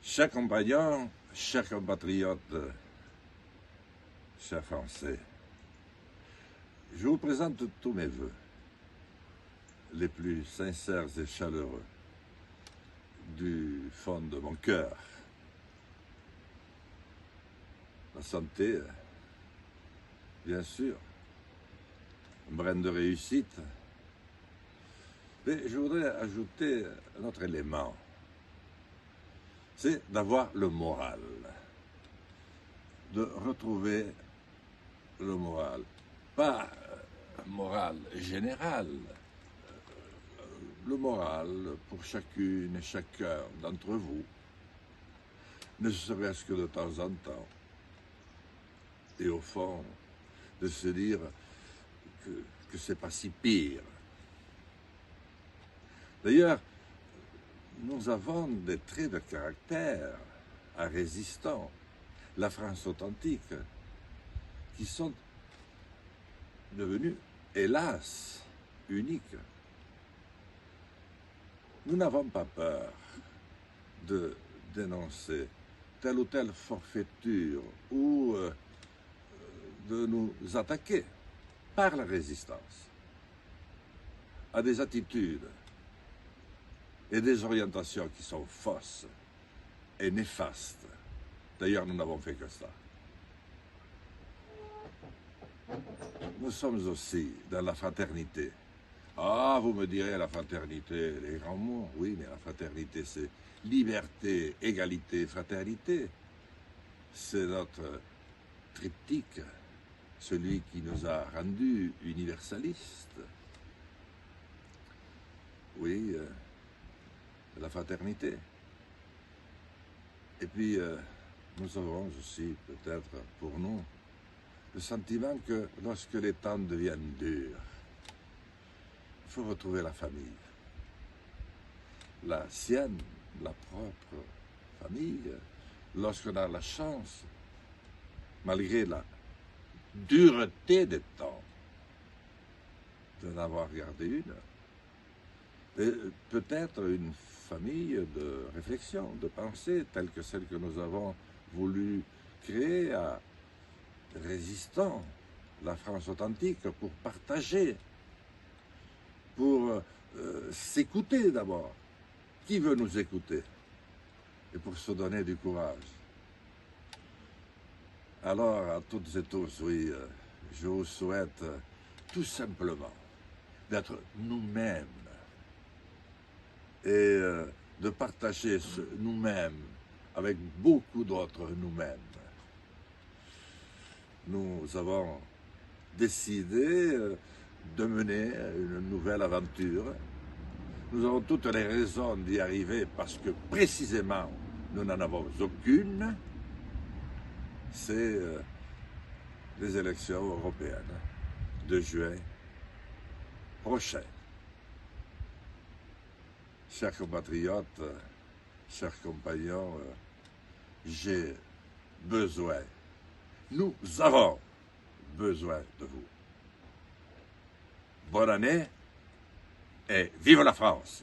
Chers compagnons, chers compatriotes, chers Français, je vous présente tous mes vœux, les plus sincères et chaleureux, du fond de mon cœur. La santé, bien sûr, un brin de réussite, mais je voudrais ajouter un autre élément, c'est d'avoir le moral, de retrouver le moral, pas moral général, le moral pour chacune et chacun d'entre vous, ne serait-ce que de temps en temps, et au fond, de se dire que c'est pas si pire. D'ailleurs, nous avons des traits de caractère résistants, la France authentique, qui sont devenus, hélas, uniques. Nous n'avons pas peur de dénoncer telle ou telle forfaiture ou de nous attaquer par la résistance à des attitudes et des orientations qui sont fausses et néfastes. D'ailleurs, nous n'avons fait que ça. Nous sommes aussi dans la fraternité. Ah, vous me direz, la fraternité, les grands mots. Oui, mais la fraternité, c'est liberté, égalité, fraternité. C'est notre triptyque, celui qui nous a rendus universalistes. Oui, la fraternité. Et puis, nous avons aussi, peut-être pour nous, le sentiment que lorsque les temps deviennent durs, il faut retrouver la famille. La sienne, la propre famille, lorsqu'on a la chance, malgré la dureté des temps, de n'avoir gardé une. Et peut-être une famille de réflexion, de pensée, telle que celle que nous avons voulu créer à résistant, la France authentique, pour partager, pour s'écouter d'abord. Qui veut nous écouter? Et pour se donner du courage. Alors, à toutes et tous, oui, je vous souhaite tout simplement d'être nous-mêmes et de partager ce nous-mêmes avec beaucoup d'autres nous-mêmes. Nous avons décidé de mener une nouvelle aventure. Nous avons toutes les raisons d'y arriver parce que précisément nous n'en avons aucune. C'est les élections européennes de juin prochain. Chers compatriotes, chers compagnons, j'ai besoin, nous avons besoin de vous. Bonne année et vive la France!